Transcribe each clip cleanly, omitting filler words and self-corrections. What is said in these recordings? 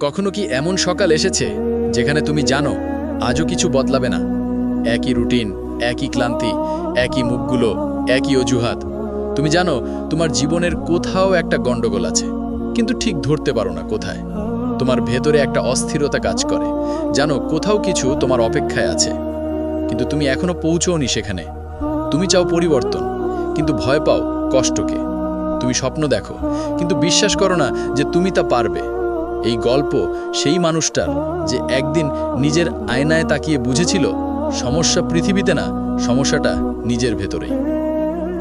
কখনো কি এমন সকাল এসেছে যেখানে তুমি জানো আজও কিছু বদলাবে না? একই রুটিন, একই ক্লান্তি, একই মুখগুলো, একই অজুহাত। তুমি জানো তোমার জীবনের কোথাও একটা গন্ডগোল আছে, কিন্তু ঠিক ধরতে পারো না কোথায়। তোমার ভেতরে একটা অস্থিরতা কাজ করে, জানো কোথাও কিছু তোমার অপেক্ষায় আছে, কিন্তু তুমি এখনো পৌঁছওনি সেখানে। তুমি চাও পরিবর্তন, কিন্তু ভয় পাও কষ্টকে। তুমি স্বপ্ন দেখো, কিন্তু বিশ্বাস করো না যে তুমি তা পারবে। এই গল্প সেই মানুষটার যে একদিন নিজের আয়নায় তাকিয়ে বুঝেছিল সমস্যা পৃথিবীতে না, সমস্যাটা নিজের ভেতরেই।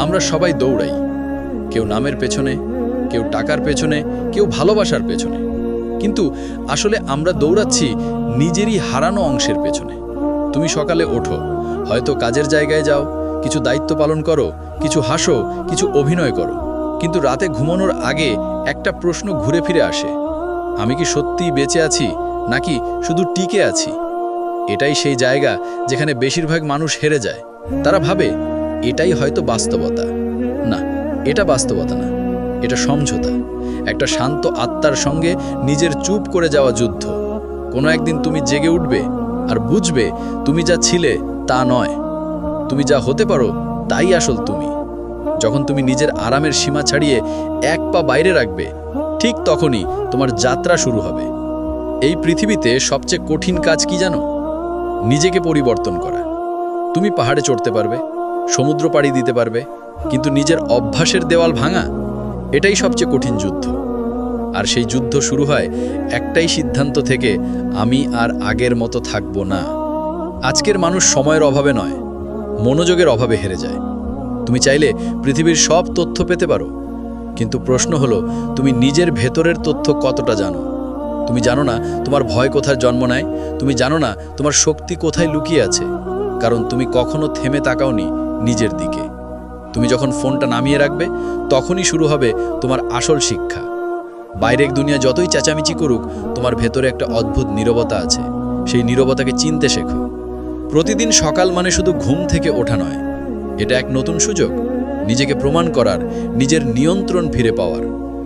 আমরা সবাই দৌড়াই, কেউ নামের পেছনে, কেউ টাকার পেছনে, কেউ ভালোবাসার পেছনে, কিন্তু আসলে আমরা দৌড়াচ্ছি নিজেরই হারানো অংশের পেছনে। তুমি সকালে ওঠো, হয়তো কাজের জায়গায় যাও, কিছু দায়িত্ব পালন করো, কিছু হাসো, কিছু অভিনয় করো, কিন্তু রাতে ঘুমানোর আগে একটা প্রশ্ন ঘুরে ফিরে আসে: আমি কি সত্যিই বেঁচে আছি, নাকি শুধু টিকে আছি? এটাই সেই জায়গা যেখানে বেশিরভাগ মানুষ হেরে যায়। তারা ভাবে এটাই হয়তো বাস্তবতা। না, এটা বাস্তবতা না, এটা সমঝোতা, একটা শান্ত আত্মার সঙ্গে নিজের চুপ করে যাওয়া যুদ্ধ। কোনো একদিন তুমি জেগে উঠবে আর বুঝবে তুমি যা ছিলে তা নয়, তুমি যা হতে পারো তাই আসল তুমি। যখন তুমি নিজের আরামের সীমা ছাড়িয়ে এক পা বাইরে রাখবে, ঠিক তখনই তোমার যাত্রা শুরু হবে। এই পৃথিবীতে সবচেয়ে কঠিন কাজ কি জানো? নিজেকে পরিবর্তন করা। তুমি পাহাড়ে চড়তে পারবে, সমুদ্র পাড়ি দিতে পারবে, কিন্তু নিজের অভ্যাসের দেওয়াল ভাঙা, এটাই সবচেয়ে কঠিন যুদ্ধ। আর সেই যুদ্ধ শুরু হয় একটাই সিদ্ধান্ত থেকে: আমি আর আগের মতো থাকবো না। আজকের মানুষ সময়ের অভাবে নয়, মনোযোগের অভাবে হেরে যায়। তুমি চাইলে পৃথিবীর সব তথ্য পেতে পারো, কিন্তু প্রশ্ন হলো তুমি নিজের ভেতরের তথ্য কতটা জানো? তুমি জানো না তোমার ভয় কোথায় জন্ম নেয়, তুমি জানো না তোমার শক্তি কোথায় লুকিয়ে আছে, কারণ তুমি কখনো থেমে তাকাওনি নিজের দিকে। তুমি যখন ফোনটা নামিয়ে রাখবে, তখনই শুরু হবে তোমার আসল শিক্ষা। বাইরের দুনিয়া যতই চেঁচামেচি করুক, তোমার ভেতরে একটা অদ্ভুত নীরবতা আছে। সেই নীরবতাকে চিনতে শেখো। প্রতিদিন সকাল মানে শুধু ঘুম থেকে ওঠা নয়, এটা এক নতুন সুযোগ নিজেকে প্রমাণ করার, নিজের নিয়ন্ত্রণ ফিরে পাওয়ার।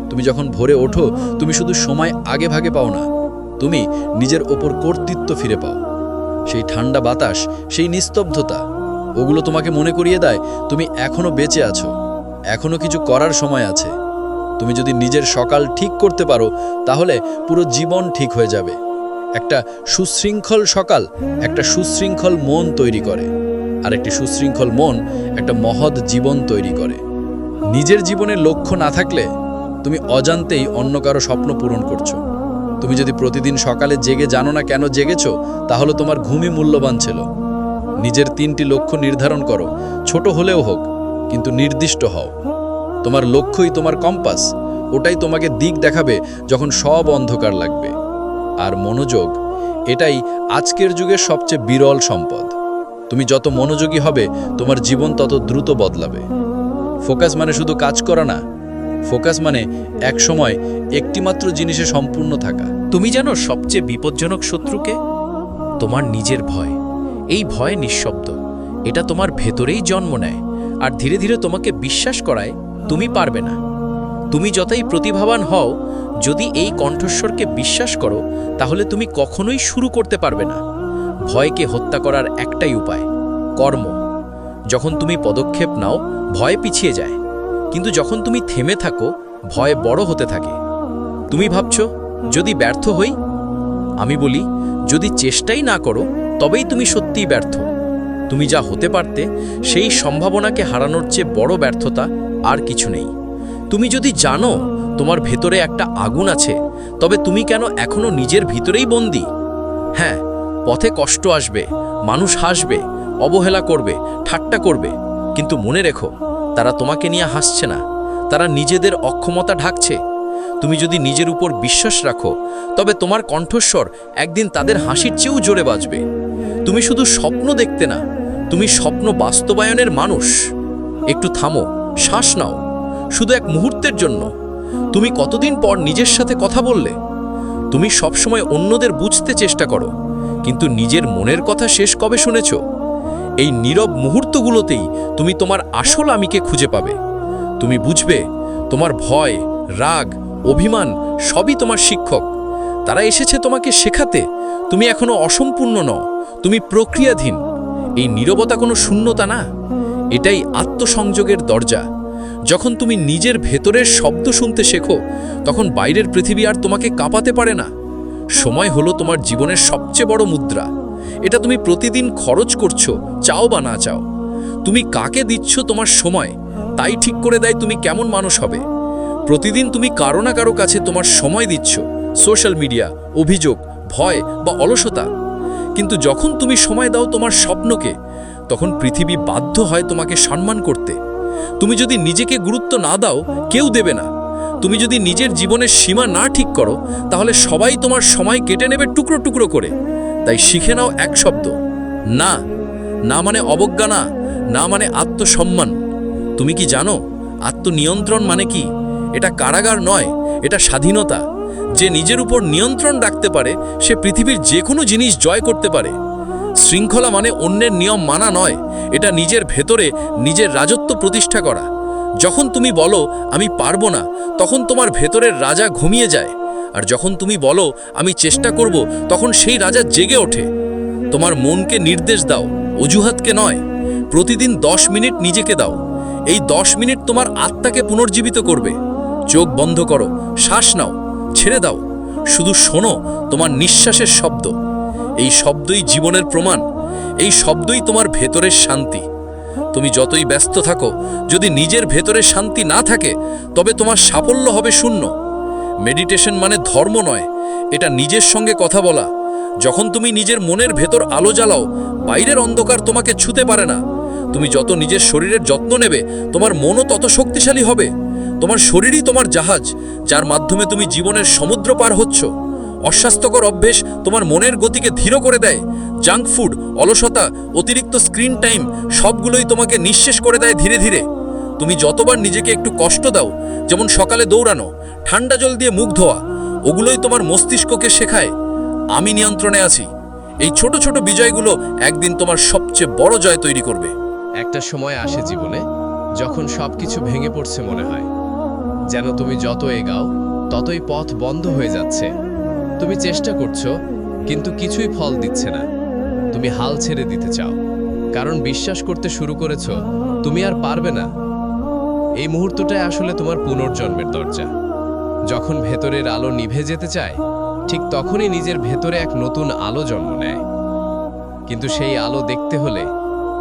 তুমি যখন ভোরে ওঠো, তুমি শুধু সময় আগে ভাগে পাও না, তুমি নিজের ওপর কর্তৃত্ব ফিরে পাও। সেই ঠান্ডা বাতাস, সেই নিস্তব্ধতা, ওগুলো তোমাকে মনে করিয়ে দেয় তুমি এখনো বেঁচে আছো, এখনো কিছু করার সময় আছে। তুমি যদি নিজের সকাল ঠিক করতে পারো, তাহলে পুরো জীবন ঠিক হয়ে যাবে। একটা সুশৃঙ্খল সকাল একটা সুশৃঙ্খল মন তৈরি করে, আর একটি সুশৃঙ্খল মন একটা মহৎ জীবন তৈরি করে। নিজের জীবনের লক্ষ্য না থাকলে তুমি অজান্তেই অন্য কারো স্বপ্ন পূরণ করছো। তুমি যদি প্রতিদিন সকালে জেগে জানো না কেন জেগেছো, তাহলে তোমার ঘুমই মূল্যবান ছিল। নিজের 3টি লক্ষ্য নির্ধারণ করো, ছোট হলেও হোক, কিন্তু নির্দিষ্ট হও। তোমার লক্ষ্যই তোমার কম্পাস, ওটাই তোমাকে দিক দেখাবে যখন সব অন্ধকার লাগবে। আর মনোযোগ, এটাই আজকের যুগের সবচেয়ে বিরল সম্পদ। তুমি যত মনোযোগী হবে, তোমার জীবন তত দ্রুত বদলাবে। ফোকাস মানে শুধু কাজ করা না, ফোকাস মানে একসময় একটিমাত্র জিনিসে সম্পূর্ণ থাকা। তুমি জানো সবচেয়ে বিপজ্জনক শত্রুকে? তোমার নিজের ভয়। এই ভয় নিঃশব্দ, এটা তোমার ভেতরেই জন্ম নেয়, আর ধীরে ধীরে তোমাকে বিশ্বাস করায় তুমি পারবে না। তুমি যতই প্রতিভাবান হও, যদি এই কণ্ঠস্বরকে বিশ্বাস করো, তাহলে তুমি কখনোই শুরু করতে পারবে না। ভয়কে হত্যা করার একটাই উপায়: কর্ম। যখন তুমি পদক্ষেপ নাও, ভয় পিছিয়ে যায়, কিন্তু যখন তুমি থেমে থাকো, ভয় বড় হতে থাকে। তুমি ভাবছো যদি ব্যর্থ হই? আমি বলি, যদি চেষ্টাই না করো, তবেই তুমি সত্যিই ব্যর্থ। তুমি যা হতে পারতে, সেই সম্ভাবনাকে হারানোর চেয়ে বড় ব্যর্থতা আর কিছু নেই। তুমি যদি জানো তোমার ভেতরে একটা আগুন আছে, তবে তুমি কেন এখনো নিজের ভিতরেই বন্দী? হ্যাঁ, পথে কষ্ট আসবে, মানুষ হাসবে, অবহেলা করবে, ঠাট্টা করবে, কিন্তু মনে রেখো, তারা তোমাকে নিয়ে হাসছে না, তারা নিজেদের অক্ষমতা ঢাকছে। তুমি যদি নিজের উপর বিশ্বাস রাখো, তবে তোমার কণ্ঠস্বর একদিন তাদের হাসির চেয়েও জোরে বাজবে। তুমি শুধু স্বপ্ন দেখতে না, তুমি স্বপ্ন বাস্তবায়নের মানুষ। একটু থামো, শ্বাস নাও, শুধু এক মুহূর্তের জন্য। তুমি কতদিন পর নিজের সাথে কথা বললে? তুমি সবসময় অন্যদের বুঝতে চেষ্টা করো, কিন্তু নিজের মনের কথা শেষ কবে শুনেছ? এই নীরব মুহূর্তগুলোতেই তুমি তোমার আসল আমিকে খুঁজে পাবে। তুমি বুঝবে তোমার ভয়, রাগ, অভিমান সবই তোমার শিক্ষক। তারা এসেছে তোমাকে শেখাতে তুমি এখনো অসম্পূর্ণ নও, তুমি প্রক্রিয়াধীন। এই নীরবতা কোনো শূন্যতা না, এটাই আত্মসংযোগের দরজা। যখন তুমি নিজের ভেতরের শব্দ শুনতে শেখো, তখন বাইরের পৃথিবী আর তোমাকে কাঁপাতে পারে না। সময় হলো তোমার জীবনের সবচেয়ে বড় মুদ্রা। এটা তুমি প্রতিদিন খরচ করছো, চাও বা না চাও। তুমি কাকে দিচ্ছ তোমার সময়, তাই ঠিক করে দেয় তুমি কেমন মানুষ হবে। প্রতিদিন তুমি কারো না কারো কাছে তোমার সময় দিচ্ছ, সোশ্যাল মিডিয়া, অভিযোগ, ভয় বা অলসতা। কিন্তু যখন তুমি সময় দাও তোমার স্বপ্নকে, তখন পৃথিবী বাধ্য হয় তোমাকে সম্মান করতে। তুমি যদি নিজেকে গুরুত্ব না দাও, কেউ দেবে না। তুমি যদি নিজের জীবনের সীমা না ঠিক করো, তাহলে সবাই তোমার সময় কেটে নেবে টুকরো টুকরো করে। তাই শিখে নাও এক শব্দ, না। না মানে অবজ্ঞা না, না মানে আত্মসম্মান। তুমি কি জানো আত্মনিয়ন্ত্রণ মানে কি? এটা কারাগার নয়, এটা স্বাধীনতা। যে নিজের উপর নিয়ন্ত্রণ রাখতে পারে, সে পৃথিবীর যে কোনো জিনিস জয় করতে পারে। শৃঙ্খলা মানে অন্যের নিয়ম মানা নয়, এটা নিজের ভেতরে নিজের রাজত্ব প্রতিষ্ঠা করা। যখন তুমি বলো আমি পারবো না, তখন তোমার ভেতরের রাজা ঘুমিয়ে যায়। আর যখন তুমি বলো আমি চেষ্টা করব, তখন সেই রাজা জেগে ওঠে। তোমার মনকে নির্দেশ দাও, অজুহাতকে নয়। প্রতিদিন 10 মিনিট নিজেকে দাও। এই 10 মিনিট তোমার আত্মাকে পুনর্জীবিত করবে। চোখ বন্ধ করো, শ্বাস নাও, ছেড়ে দাও, শুধু শোনো তোমার নিঃশ্বাসের শব্দ। এই শব্দই জীবনের প্রমাণ, এই শব্দই তোমার ভেতরের শান্তি। তুমি যতই ব্যস্ত থাকো, যদি নিজের ভেতরে শান্তি না থাকে, তবে তোমার সাফল্য হবে শূন্য। মেডিটেশন মানে ধর্ম নয়, এটা নিজের সঙ্গে কথা বলা। যখন তুমি নিজের মনের ভেতর আলো জ্বালাও, বাইরের অন্ধকার তোমাকে ছুঁতে পারে না। তুমি যত নিজের শরীরের যত্ন নেবে, তোমার মনও তত শক্তিশালী হবে। তোমার শরীরই তোমার জাহাজ, যার মাধ্যমে তুমি জীবনের সমুদ্র পার হচ্ছ। অস্বাস্থ্যকর অভ্যেস তোমার মনের গতিকে ধীর করে দেয়। জাঙ্ক ফুড, অলসতা, অতিরিক্ত স্ক্রিন টাইম সবগুলোই তোমাকে নিঃশেষ করে দেয় ধীরে ধীরে। তুমি যতবার নিজেকে একটু কষ্ট দাও, যেমন সকালে দৌড়ানো, ঠান্ডা জল দিয়ে মুখ ধোয়া, ওগুলোই তোমার মস্তিষ্ককে শেখায় আমি নিয়ন্ত্রণে আছি। এই ছোট ছোট বিজয়গুলো একদিন তোমার সবচেয়ে বড় জয় তৈরি করবে। একটা সময় আসে জীবনে যখন সবকিছু ভেঙে পড়ছে মনে হয়, যেন তুমি যত এগাও ততই পথ বন্ধ হয়ে যাচ্ছে। তুমি চেষ্টা করছো, কিন্তু কিছুই ফল দিচ্ছে না। তুমি হাল ছেড়ে দিতে চাও, কারণ বিশ্বাস করতে শুরু করেছো তুমি আর পারবে না। এই মুহূর্তটাই আসলে তোমার পুনর্জন্মের দরজা। যখন ভেতরের আলো নিভে যেতে চায়, ঠিক তখনই নিজের ভেতরে এক নতুন আলো জন্ম নেয়। কিন্তু সেই আলো দেখতে হলে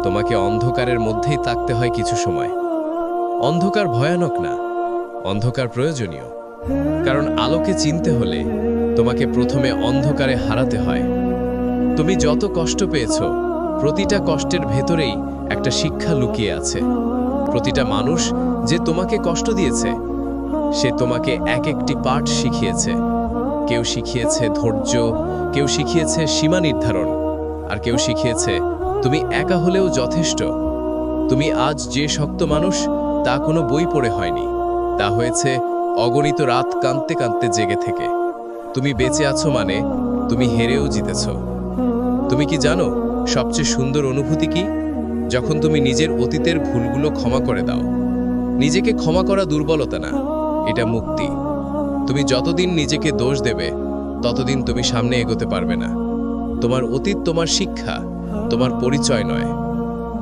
তোমাকে অন্ধকারের মধ্যেই থাকতে হয় কিছু সময়। অন্ধকার ভয়ানক না, অন্ধকার প্রয়োজনীয়। কারণ আলোকে চিনতে হলে তোমাকে প্রথমে অন্ধকারে হারাতে হয়। তুমি যত কষ্ট পেয়েছো, প্রতিটা কষ্টের ভেতরেই একটা শিক্ষা লুকিয়ে আছে। প্রতিটা মানুষ যে তোমাকে কষ্ট দিয়েছে, সে তোমাকে এক একটি পাঠ শিখিয়েছে। কেউ শিখিয়েছে ধৈর্য, কেউ শিখিয়েছে সীমা নির্ধারণ, আর কেউ শিখিয়েছে তুমি একা হলেও যথেষ্ট। তুমি আজ যে শক্ত মানুষ, তা কোনো বই পড়ে হয়নি, তা হয়েছে অগণিত রাত কাঁদতে কাঁদতে জেগে থেকে। তুমি বেঁচে আছো মানে তুমি হেরেও জিতেছ। তুমি কি জানো সবচেয়ে সুন্দর অনুভূতি কি? যখন তুমি নিজের অতীতের ভুলগুলো ক্ষমা করে দাও। নিজেকে ক্ষমা করা দুর্বলতা না, এটা মুক্তি। তুমি যতদিন নিজেকে দোষ দেবে, ততদিন তুমি সামনে এগোতে পারবে না। তোমার অতীত তোমার শিক্ষা, তোমার পরিচয় নয়।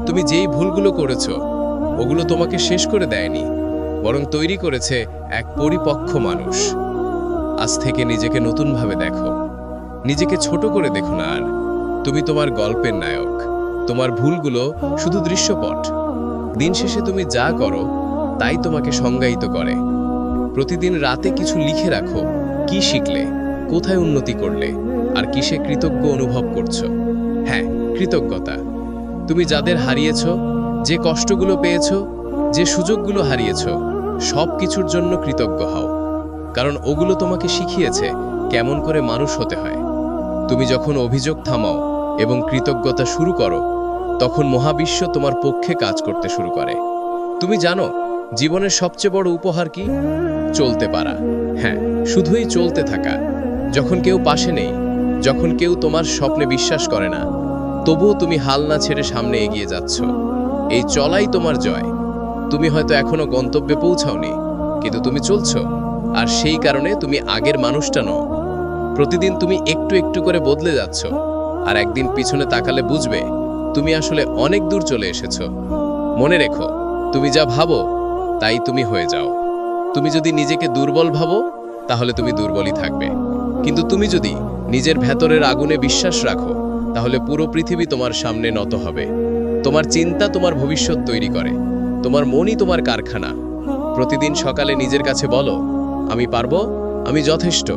তুমি যেই ভুলগুলো করেছো, ওগুলো তোমাকে শেষ করে দেয়নি, বরং তৈরি করেছে এক পরিপক্ক মানুষ। আজ থেকে নিজেকে নতুনভাবে দেখো, নিজেকে ছোট করে দেখো না আর। তুমি তোমার গল্পের নায়ক, তোমার ভুলগুলো শুধু দৃশ্যপট। দিন শেষে তুমি যা করো তাই তোমাকে সংজ্ঞায়িত করে। প্রতিদিন রাতে কিছু লিখে রাখো, কি শিখলে, কোথায় উন্নতি করলে, আর কিসে কৃতজ্ঞ অনুভব করছো। হ্যাঁ, কৃতজ্ঞতা। তুমি যাদের হারিয়েছ, যে কষ্টগুলো পেয়েছ, যে সুযোগগুলো হারিয়েছ, সব কিছুর জন্য কৃতজ্ঞ হও। কারণ ওগুলো তোমাকে শিখিয়েছে কেমন করে মানুষ হতে হয়। তুমি যখন অভিযোগ থামাও এবং কৃতজ্ঞতা শুরু করো, তখন মহাবিশ্ব তোমার পক্ষে কাজ করতে শুরু করে। তুমি জানো জীবনের সবচেয়ে বড় উপহার কি? চলতে পারা। হ্যাঁ, শুধুই চলতে থাকা। যখন কেউ পাশে নেই, যখন কেউ তোমার স্বপ্নে বিশ্বাস করে না, তবুও তুমি হাল না ছেড়ে সামনে এগিয়ে যাচ্ছ। এই চলাই তোমার জয়। তুমি হয়তো এখনো গন্তব্যে পৌঁছাওনি, কিন্তু তুমি চলছো, আর সেই কারণে তুমি আগের মানুষটা নও। প্রতিদিন তুমি একটু একটু করে বদলে যাচ্ছ, আর একদিন পিছনে তাকালে বুঝবে তুমি আসলে অনেক দূর চলে এসেছো। মনে রেখো, তুমি যা ভাবো তাই তুমি হয়ে যাও। তুমি যদি নিজেকে দুর্বল ভাবো তাহলে তুমি দুর্বলই থাকবে, কিন্তু তুমি যদি নিজের ভেতরের আগুনে বিশ্বাস রাখো তাহলে পুরো পৃথিবী তোমার সামনে নত হবে। তোমার চিন্তা তোমার ভবিষ্যৎ তৈরি করে, তোমার মনই তোমার কারখানা। প্রতিদিন সকালে নিজের কাছে বলো, আমি পারবো, আমি যথেষ্ট।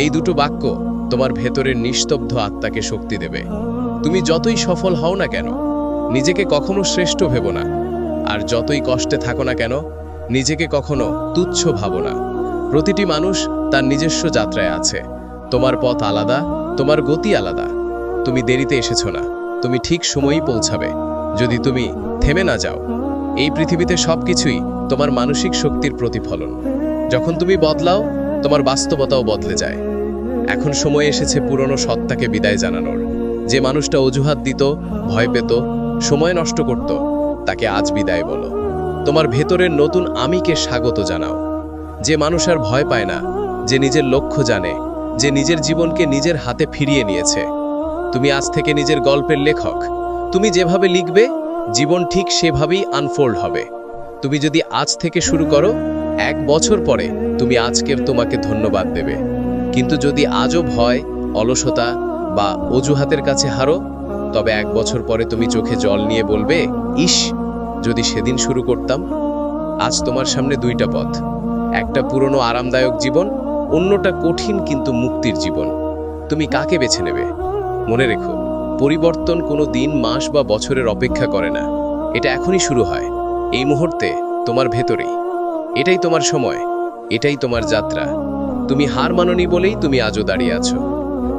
এই দুটো বাক্য তোমার ভেতরের নিস্তব্ধ আত্মাকে শক্তি দেবে। তুমি যতই সফল হও না কেন, নিজেকে কখনো শ্রেষ্ঠ ভেবো না। আর যতই কষ্টে থাকো না কেন, নিজেকে কখনো তুচ্ছ ভাবো না। প্রতিটি মানুষ তার নিজস্ব যাত্রায় আছে। তোমার পথ আলাদা, তোমার গতি আলাদা। তুমি দেরিতে এসেছো না, তুমি ঠিক সময়ই পৌঁছাবে যদি তুমি থেমে না যাও। এই পৃথিবীতে সবকিছুই তোমার মানসিক শক্তির প্রতিফলন। যখন তুমি বদলাও, তোমার বাস্তবতাও বদলে যায়। এখন সময় এসেছে পুরনো সত্তাকে বিদায় জানানোর। যে মানুষটা অজুহাত দিত, ভয় পেত, সময় নষ্ট করত, তাকে আজ বিদায় বলো। তোমার ভেতরের নতুন আমিকে স্বাগত জানাও। যে মানুষ আর ভয় পায় না, যে নিজের লক্ষ্য জানে, যে নিজের জীবনকে নিজের হাতে ফিরিয়ে নিয়েছে। তুমি আজ থেকে নিজের গল্পের লেখক। তুমি যেভাবে লিখবে, জীবন ঠিক সেভাবেই আনফোল্ড হবে। তুমি যদি আজ থেকে শুরু করো, 1 বছর পরে তুমি আজকের তোমাকে ধন্যবাদ দেবে। কিন্তু যদি আজও ভয়, অলসতা বা অজুহাতের কাছে হারো, তবে 1 বছর পরে তুমি চোখে জল নিয়ে বলবে, ইস, যদি সেদিন শুরু করতাম। আজ তোমার সামনে 2টা পথ, একটা পুরনো আরামদায়ক জীবন, অন্যটা কঠিন কিন্তু মুক্তির জীবন। তুমি কাকে বেছে নেবে? মনে রেখো, পরিবর্তন কোনো দিন, মাস বা বছরের অপেক্ষা করে না। এটা এখনই শুরু হয়, এই মুহূর্তে, তোমার ভেতরেই। এটাই তোমার সময়, এটাই তোমার যাত্রা। তুমি হার মানোনি বলেই তুমি আজও দাঁড়িয়ে আছো।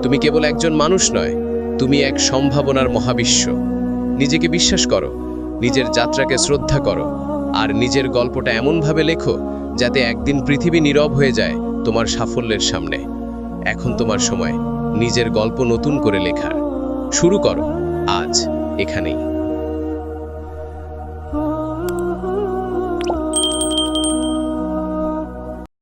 তুমি কেবল একজন মানুষ নয়, তুমি এক সম্ভাবনার মহাবিশ্ব। নিজেকে বিশ্বাস করো, নিজের যাত্রাকে শ্রদ্ধা করো, আর নিজের গল্পটা এমনভাবে লেখো যাতে একদিন পৃথিবী নীরব হয়ে যায় তোমার সাফল্যের সামনে। এখন তোমার সময় নিজের গল্প নতুন করে লেখার। শুরু করো আজ, এখানেই।